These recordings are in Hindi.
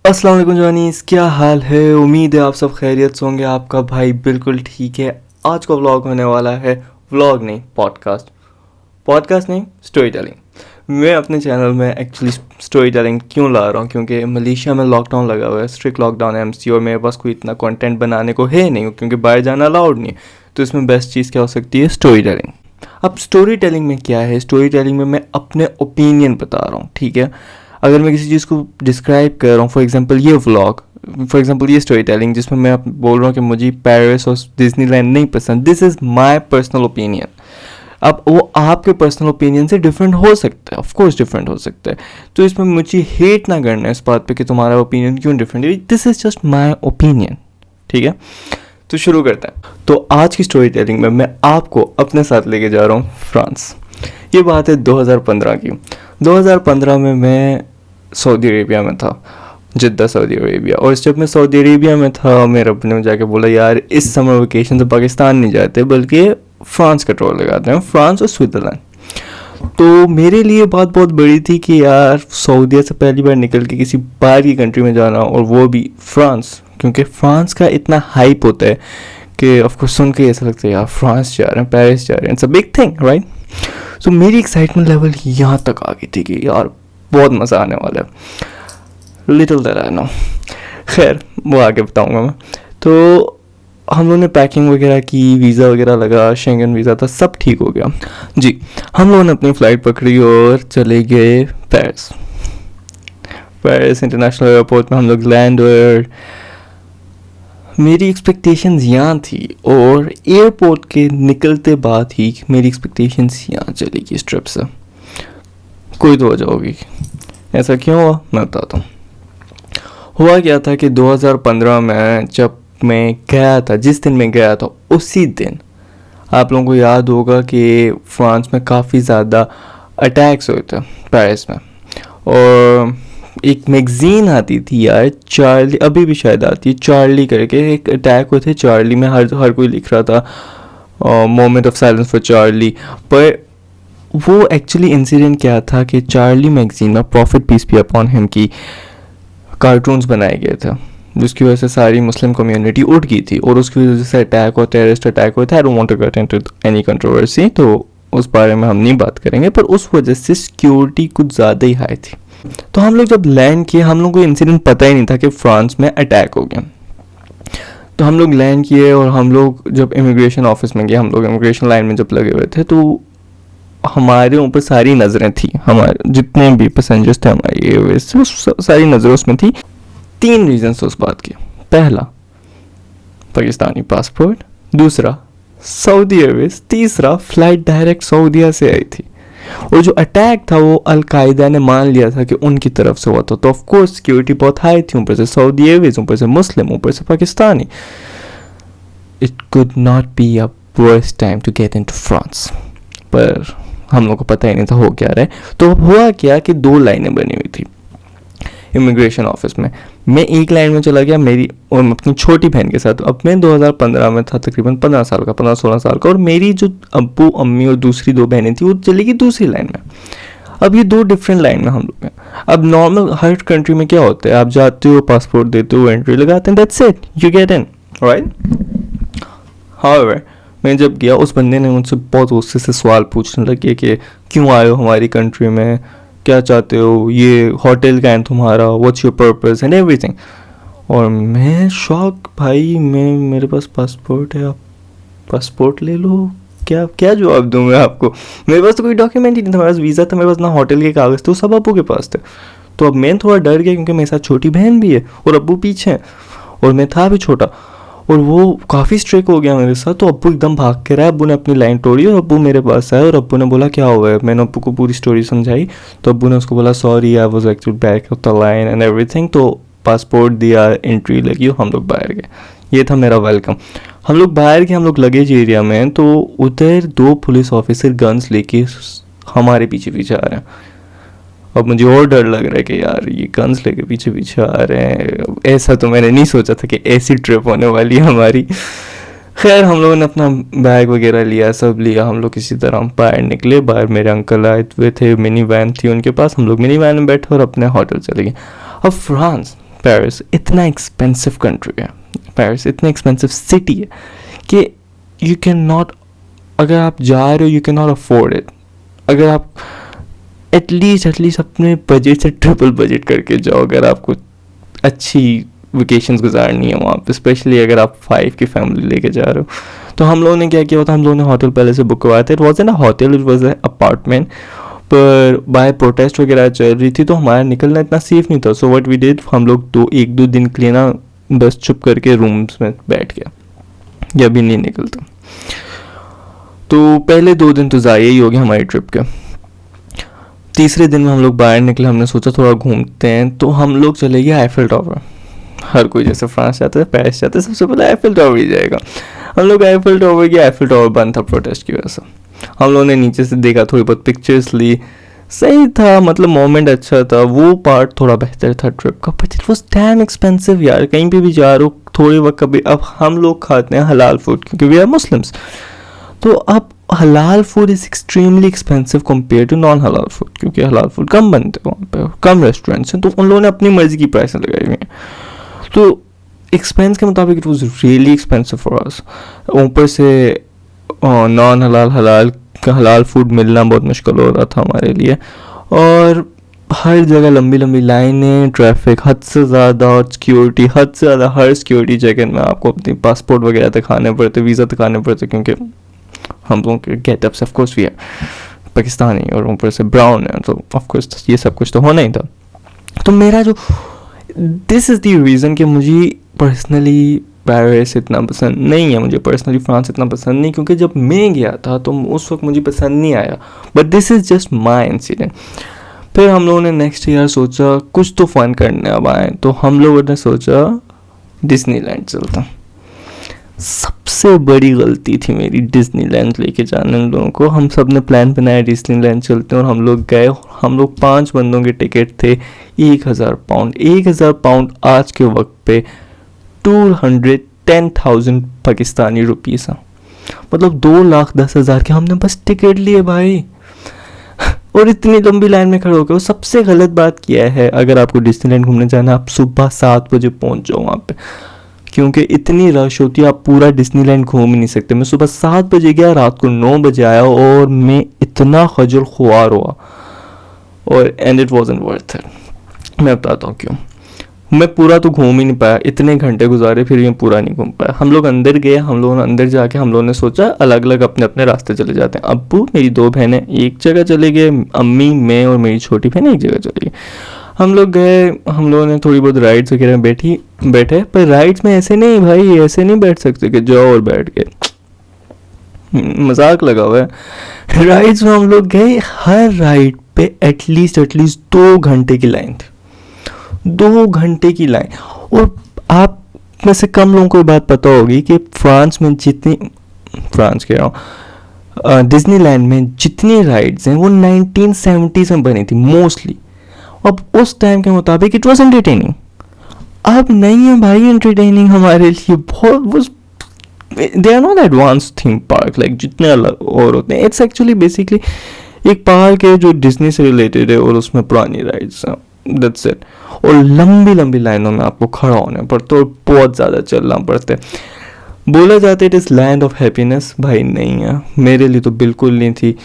अस्सलाम वालेकुम जवानीस, क्या हाल है। उम्मीद है आप सब खैरियत से होंगे। आपका भाई बिल्कुल ठीक है। आज का व्लॉग होने वाला है, व्लॉग नहीं पॉडकास्ट, पॉडकास्ट नहीं स्टोरी टेलिंग। मैं अपने चैनल में एक्चुअली स्टोरी टेलिंग क्यों ला रहा हूँ, क्योंकि मलेशिया में लॉकडाउन लगा हुआ है, स्ट्रिक्ट लॉकडाउन है एमसी, और मेरे पास कोई इतना कंटेंट बनाने को है नहीं, क्योंकि बाहर जाना अलाउड नहीं है। तो इसमें बेस्ट चीज़ क्या हो सकती है, स्टोरी टेलिंग। अब स्टोरी टेलिंग में क्या है, स्टोरी टेलिंग में मैं अपने ओपिनियन बता रहा हूँ, ठीक है। अगर मैं किसी चीज़ को डिस्क्राइब कर रहा हूँ, फॉर एग्जांपल ये व्लॉग, फॉर एग्जांपल ये स्टोरी टेलिंग जिसमें मैं बोल रहा हूँ कि मुझे पेरिस और डिज्नीलैंड नहीं पसंद, this is my personal opinion. अब वो आपके पर्सनल ओपिनियन से डिफरेंट हो सकता है, ऑफ कोर्स डिफरेंट हो सकता है। तो इसमें मुझे हेट ना करना है इस बात पे कि तुम्हारा ओपिनियन क्यों डिफरेंट है, this is just my opinion, ठीक है। तो शुरू करते हैं। तो आज की स्टोरी टेलिंग में मैं आपको अपने साथ लेके जा रहा हूँ फ्रांस। ये बात है 2015 की। 2015 में मैं सऊदी अरेबिया में था, जिद्दा सऊदी अरेबिया। और जब मैं सऊदी अरेबिया में था, मेरे रब ने जाके बोला यार इस समर वेकेशन तो पाकिस्तान नहीं जाते बल्कि फ्रांस का टूर लगाते हैं, फ्रांस और स्विट्ज़रलैंड। तो मेरे लिए बात बहुत बड़ी थी कि यार सऊदीया से पहली बार निकल के किसी बाहर की कंट्री में जाना, और वो भी फ्रांस, क्योंकि फ्रांस का इतना हाइप होता है कि ऑफकोर्स सुन के ऐसा लगता है यार फ्रांस जा रहे हैं, पेरिस जा रहे हैं, it's a big thing right. So मेरी एक्साइटमेंट लेवल यहाँ तक आ गई थी कि यार बहुत मज़ा आने वाला है, लिटिल दैट आई नो। खैर वो आगे बताऊँगा मैं। तो हम लोगों ने पैकिंग वगैरह की, वीज़ा वगैरह लगा, शेंगन वीज़ा था, सब ठीक हो गया जी। हम लोगों ने अपनी फ़्लाइट पकड़ी और चले गए पेरिस। पेरिस इंटरनेशनल एयरपोर्ट में हम लोग लैंड हुए। मेरी एक्सपेक्टेशंस यहाँ थी, और एयरपोर्ट के निकलते बाद ही मेरी एक्सपेक्टेशंस यहाँ चली गई इस ट्रिप से। कोई तो वजह होगी, ऐसा क्यों हुआ मैं बताता हूँ। हुआ क्या था कि 2015 में जब मैं गया था, जिस दिन मैं गया था उसी दिन आप लोगों को याद होगा कि फ्रांस में काफ़ी ज़्यादा अटैक्स हुए थे पेरिस में। और एक मैगज़ीन आती थी यार, चार्ली, अभी भी शायद आती है, चार्ली करके एक अटैक हुए थे चार्ली में। हर कोई लिख रहा था moment of silence for Charlie. पर वो एक्चुअली इंसिडेंट क्या था कि चार्ली मैगज़ीन में, prophet peace be upon him की कार्टून्स बनाए गए थे, जिसकी वजह से सारी मुस्लिम कम्युनिटी उठ गई थी, और उसकी वजह से अटैक और टेररिस्ट अटैक हुए थे। I don't want to get into any controversy, तो उस बारे में हम नहीं बात करेंगे। पर उस वजह से सिक्योरिटी कुछ ज़्यादा ही हाई थी। तो हम लोग जब लैंड किए, हम लोग को इंसिडेंट पता ही नहीं था कि फ्रांस में अटैक हो गया। तो हम लोग लैंड किए, और हम लोग जब इमिग्रेशन ऑफिस में गए, हम लोग इमिग्रेशन लाइन में जब लगे हुए थे, तो हमारे ऊपर सारी नज़रें थी, हमारे जितने भी पैसेंजर्स थे हमारी एयरवेज से, सारी नज़रें उसमें थी। 3 रीजन उस बात के। पहला पाकिस्तानी पासपोर्ट, दूसरा सऊदी एयरवेज, तीसरा फ्लाइट डायरेक्ट सऊदीया से आई थी। और जो अटैक था वो अलकायदा ने मान लिया था कि उनकी तरफ से हुआ था। तो ऑफ कोर्स सिक्योरिटी बहुत हाई थी, ऊपर से सऊदी एयरवेज, ऊपर से मुस्लिम, ऊपर से Pakistani. It could not be a worst time to get into France. पर हम लोग को पता ही नहीं था हो क्या रहा है। तो हुआ क्या कि 2 लाइनें बनी हुई थी इमिग्रेशन ऑफिस में। मैं एक लाइन में चला गया, मेरी और अपनी छोटी बहन के साथ। अब मैं 2015 में था, तकरीबन 15 साल का, 15-16 साल का, और मेरी जो अब्बू अम्मी और दूसरी 2 बहनें थी वो चली गई दूसरी लाइन में। अब ये 2 डिफरेंट लाइन में हम लोग हैं। अब नॉर्मल हर कंट्री में क्या होता है, आप जाते हो, पासपोर्ट देते हो, एंट्री लगाते हैं, that's it, you get in right. However मैं जब गया, उस बंदे ने मुझसे बहुत गुस्से से सवाल पूछने लगे कि क्यों आए हो हमारी कंट्री में, क्या चाहते हो, ये होटल का है तुम्हारा, what's your purpose and everything. और मैं शॉक, भाई मेरे पास पासपोर्ट है, आप पासपोर्ट ले लो, क्या क्या जवाब दूँ मैं आपको। मेरे पास तो कोई डॉक्यूमेंट ही नहीं था, मेरे पास वीज़ा था, मेरे पास ना होटल के कागज़ थे, वो सब अब्बू के पास थे। तो अब मैं थोड़ा डर गया, क्योंकि मेरे साथ छोटी बहन भी है और अब्बू पीछे हैं, और मैं था भी छोटा, और वो काफ़ी स्ट्रिक्ट हो गया मेरे साथ। तो अब्बू एकदम भाग के रहा, अब्बू ने अपनी लाइन तोड़ी और अब्बू मेरे पास आया, और अब्बू ने बोला क्या हुआ है। मैंने अब्बू को पूरी स्टोरी समझाई, तो अब्बू ने उसको बोला sorry I was actually back of the line and everything. तो पासपोर्ट दिया, एंट्री लगी, और हम लोग बाहर गए। ये था मेरा वेलकम। हम लोग बाहर गए, हम लोग लगेज एरिया में, तो उधर 2 पुलिस ऑफिसर गन्स लेके हमारे पीछे पीछे आ रहे हैं। अब मुझे और डर लग रहा है कि यार ये गन्स लेके पीछे पीछे आ रहे हैं, ऐसा तो मैंने नहीं सोचा था कि ऐसी ट्रिप होने वाली है हमारी। खैर हम लोगों ने अपना बैग वगैरह लिया, सब लिया, हम लोग किसी तरह बाहर निकले। बाहर मेरे अंकल आए हुए थे, मिनी वैन थी उनके पास, हम लोग मिनी वैन में बैठे और अपने होटल चले गए। अब फ्रांस पेरिस इतना एक्सपेंसिव कंट्री है, पेरिस इतना एक्सपेंसिव सिटी है कि यू कैन नॉट, अगर आप जा रहे हो you can not afford it. अगर आप एटलीस्ट अपने बजट से ट्रिपल बजट करके जाओ अगर आपको अच्छी वेकेशंस गुजारनी है वहाँ पे, स्पेशली अगर आप 5 की फैमिली लेके जा रहे हो। तो हम लोगों ने क्या किया था, हम लोगों ने होटल पहले से बुक करवाया था। It was an hotel, it was a apartment, पर बाय प्रोटेस्ट वगैरह चल रही थी तो हमारा निकलना इतना सेफ नहीं था। सो व्हाट वी डिड, हम लोग 1-2 दिन के लिए ना बस चुप करके रूम्स में बैठ गया, या भी नहीं निकलता। तो पहले 2 दिन तो ज़ाया ही हो गया हमारी ट्रिप के। तीसरे दिन में हम लोग बाहर निकले, हमने सोचा थोड़ा घूमते हैं, तो हम लोग चले गए आईफिल टावर। हर कोई जैसे फ्रांस जाता है, पेरिस जाता है, सबसे पहले आईफिल टावर ही जाएगा। हम लोग आईफिल टावर गए, आईफिल टावर बंद था प्रोटेस्ट की वजह से। हम लोगों ने नीचे से देखा, थोड़ी बहुत पिक्चर्स ली, सही था, मतलब मोमेंट अच्छा था, वो पार्ट थोड़ा बेहतर था ट्रिप का। But it was damn expensive यार, कहीं पे भी जा रहे हो थोड़े वक्त कभी। अब हम लोग खाते हैं हलाल फूड क्योंकि वी आर मुस्लिम्स, तो अब halal food is extremely expensive compare to non halal food, क्योंकि हलाल फूड कम बनते हैं वहाँ पे, कम रेस्टोरेंट्स हैं, तो उन लोगों ने अपनी मर्जी की प्राइस लगाई हुई हैं। तो एक्सपेंस के मुताबिक it was really expensive for us. ऊपर से नॉन हलाल फूड मिलना बहुत मुश्किल हो रहा था हमारे लिए, और हर जगह लंबी लंबी लाइनें, ट्रैफिक हद से ज़्यादा, और सिक्योरिटी हद से ज़्यादा। हर सिक्योरिटी जगह में आपको अपनी पासपोर्ट वगैरह दिखाने पड़ते, वीज़ा दिखाने पड़ते, क्योंकि हम लोगों के गेटअप्स ऑफ कोर्स भी है पाकिस्तानी और ऊपर से ब्राउन है, तो ऑफ कोर्स ये सब कुछ तो होना ही था। तो मेरा जो दिस इज़ द रीज़न कि मुझे पर्सनली पेरिस इतना पसंद नहीं है, मुझे पर्सनली फ्रांस इतना पसंद नहीं, क्योंकि जब मैं गया था तो उस वक्त मुझे पसंद नहीं आया। But this is just my incident. फिर हम लोगों ने नेक्स्ट ईयर सोचा कुछ तो फ़न करने अब आए, तो हम लोगों ने सोचा डिज्नीलैंड चलता। सबसे बड़ी गलती थी मेरी डिज्नीलैंड लेके जाने उन लोगों को। हम सब ने प्लान बनाया डिज्नीलैंड चलते हैं, और हम लोग गए। हम लोग 5 बंदों के टिकट थे 1000 पाउंड। 1000 पाउंड आज के वक्त पे 210,000 पाकिस्तानी रुपीस, मतलब 2,10,000 के हमने बस टिकट लिए भाई। और इतनी लंबी लाइन में खड़े होकर। सबसे गलत बात किया है, अगर आपको डिज्नीलैंड घूमने जाना, आप सुबह 7 बजे पहुंच जाओ वहाँ पे, क्योंकि इतनी रश होती है, आप पूरा डिज्नीलैंड घूम ही नहीं सकते। मैं सुबह 7 बजे गया, रात को 9 बजे आया, और मैं इतना खजल खुआर हुआ, और and it wasn't worth it. मैं बताता हूँ क्यों। मैं पूरा तो घूम ही नहीं पाया, इतने घंटे गुजारे फिर मैं पूरा नहीं घूम पाया। हम लोग अंदर गए, हम लोगों ने अंदर जाके हम लोगों ने सोचा अलग अलग अपने अपने रास्ते चले जाते हैं। अब्बू, मेरी 2 बहनें एक जगह चले गए, अम्मी, मैं और मेरी छोटी बहन एक जगह चली गई। हम लोग गए, हम लोगों ने थोड़ी बहुत राइड्स वगैरह में बैठे, पर राइड्स में ऐसे नहीं भाई, ऐसे नहीं बैठ सकते कि जाओ और बैठ के, मजाक लगा हुआ है। राइड्स में हम लोग गए, हर राइड पे एटलीस्ट 2 घंटे की लाइन थी, 2 घंटे की लाइन। और आप में से कम लोगों को ये बात पता होगी कि फ्रांस कह रहा हूँ, डिज्नीलैंड में जितनी राइड्स हैं वो 1970s में बनी थी मोस्टली। अब उस टाइम के मुताबिक इट वॉज एंटरटेनिंग। अब नहीं है भाई एंटरटेनिंग हमारे लिए, बहुत they are not advance theme park like जितने अलग और होते हैं। इट्स एक्चुअली बेसिकली एक पार्क है जो डिज्नी से रिलेटेड है, और उसमें पुरानी राइड्स हैं, दैट्स इट। और लंबी लंबी लाइनों में आपको खड़ा होना पड़ता है, और बहुत ज़्यादा चलना पड़ता है। बोला जाता है it is land of happiness, भाई नहीं है, मेरे लिए तो बिल्कुल नहीं थी।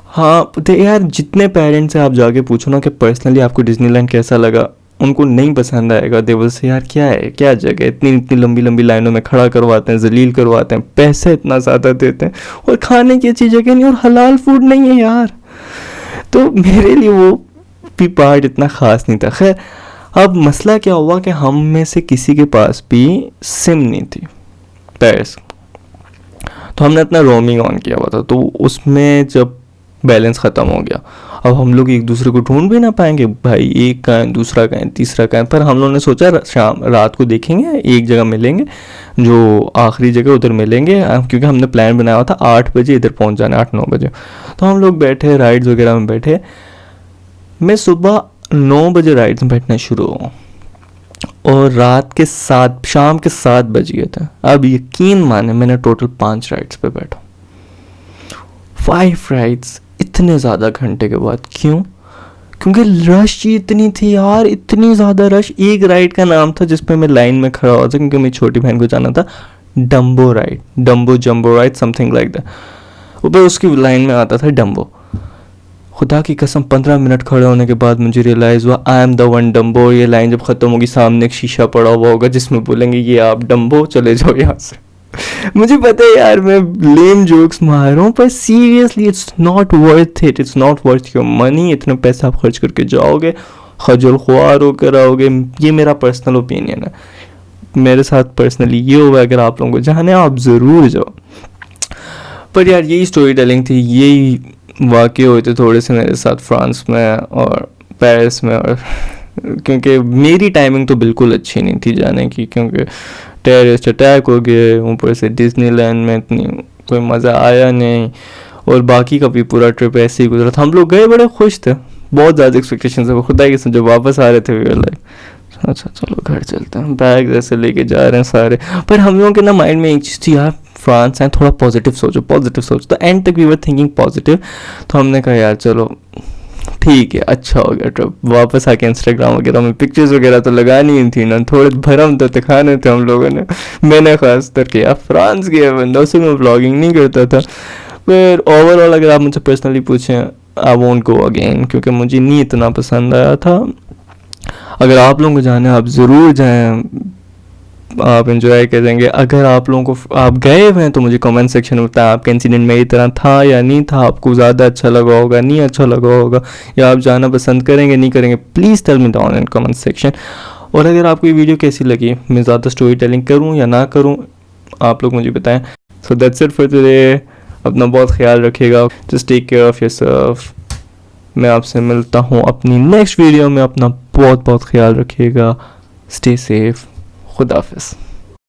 हाँ यार, जितने पेरेंट्स हैं आप जाके पूछो ना कि पर्सनली आपको डिज्नीलैंड कैसा लगा, उनको नहीं पसंद आएगा। दे विल से यार क्या है, क्या जगह है, इतनी लंबी लंबी लाइनों में खड़ा करवाते हैं, जलील करवाते हैं, पैसे इतना ज़्यादा देते हैं, और खाने की अच्छी जगह नहीं, और हलाल फूड नहीं है यार। तो मेरे लिए वो भी पार्ट इतना ख़ास नहीं था। खैर, अब मसला क्या हुआ कि हम में से किसी के पास भी सिम नहीं थी पेरिस, तो हमने अपना रोमिंग ऑन किया हुआ था, तो उसमें जब बैलेंस ख़त्म हो गया, अब हम लोग एक दूसरे को ढूंढ भी ना पाएंगे भाई, एक का है, दूसरा का है, तीसरा का है। पर हम लोगों ने सोचा रात को देखेंगे, एक जगह मिलेंगे, जो आखिरी जगह उधर मिलेंगे, क्योंकि हमने प्लान बनाया हुआ था 8 बजे इधर पहुंच जाना, 8-9 बजे। तो हम लोग बैठे, राइड्स वगैरह में बैठे। मैं सुबह 9 बजे राइड्स में बैठना शुरू हुआ, और शाम के 7 बज गए थे। अब यकीन माने मैंने टोटल 5 राइड्स पे बैठा, 5 राइड्स इतने ज़्यादा घंटे के बाद। क्यों? क्योंकि रश ही इतनी थी यार, इतनी ज़्यादा रश। एक राइड का नाम था जिस पे मैं लाइन में खड़ा हुआ था क्योंकि मेरी छोटी बहन को जाना था, Dumbo ride, Dumbo jumbo ride something like that, ऊपर उसकी लाइन में आता था डम्बो। खुदा की कसम 15 मिनट खड़े होने के बाद मुझे रियलाइज़ हुआ I am the one Dumbo. ये लाइन जब ख़त्म होगी सामने एक शीशा पड़ा हुआ होगा जिसमें बोलेंगे ये आप डम्बो, चले जाओ यहाँ से। मुझे पता है यार मैं लेम जोक्स मार रहा हूँ, पर seriously it's not worth it, it's not worth your money. इतने पैसे आप खर्च करके जाओगे, खजल खुआर होकर आओगे। ये मेरा पर्सनल ओपिनियन है, मेरे साथ पर्सनली ये हुआ। अगर आप लोगों को जाना है आप ज़रूर जाओ। पर यार यही स्टोरी टेलिंग थी, यही वाक़े हुए थे थोड़े से मेरे साथ फ्रांस में और पेरिस में। और क्योंकि मेरी टाइमिंग तो बिल्कुल अच्छी नहीं थी जाने की, क्योंकि टेररिस्ट अटैक हो गए, ऊपर से डिज्नीलैंड में इतनी कोई मज़ा आया नहीं, और बाकी का भी पूरा ट्रिप ऐसे ही गुजरा था। हम लोग गए बड़े खुश थे, बहुत ज़्यादा एक्सपेक्टेशन थे। खुदा की जब वापस आ रहे थे वी लाइक अच्छा चलो घर चलते हैं, बैग जैसे लेके जा रहे हैं सारे। पर हम लोगों के ना माइंड में एक चीज़ थी यार, फ्रांस है, थोड़ा पॉजिटिव सोचो, पॉजिटिव सोचो। तो एंड तक वी वर थिंकिंग पॉजिटिव। तो हमने कहा यार चलो ठीक है, अच्छा हो गया ट्रिप। वापस आके इंस्टाग्राम वगैरह में पिक्चर्स वगैरह तो लगानी ही थी ना, थोड़े भरम तो दिखाने थे हम लोगों ने। मैंने खास करके यार फ्रांस गया बंदा, उसमें मैं व्लॉगिंग नहीं करता था। फिर ओवरऑल अगर आप मुझसे पर्सनली पूछें, आई वोंट गो अगेन, क्योंकि मुझे नहीं इतना पसंद आया था। अगर आप लोगों को जाना है आप ज़रूर जाएं, आप इंजॉय करेंगे। अगर आप लोगों को आप गए हुए हैं तो मुझे कमेंट सेक्शन में बताएं आपका इंसिडेंट मेरी तरह था या नहीं था, आपको ज़्यादा अच्छा लगा होगा, नहीं अच्छा लगा होगा, या आप जाना पसंद करेंगे नहीं करेंगे। Please tell me down in comment section. और अगर आपको ये वीडियो कैसी लगी, मैं ज़्यादा स्टोरी टेलिंग करूँ या ना करूँ, आप लोग मुझे बताएं। So that's it for today. अपना बहुत ख्याल रखिएगा, just take care of yourself. मैं आपसे मिलता हूँ अपनी नेक्स्ट वीडियो में। अपना बहुत बहुत ख्याल रखिएगा, स्टे सेफ, खुदा हाफिज़।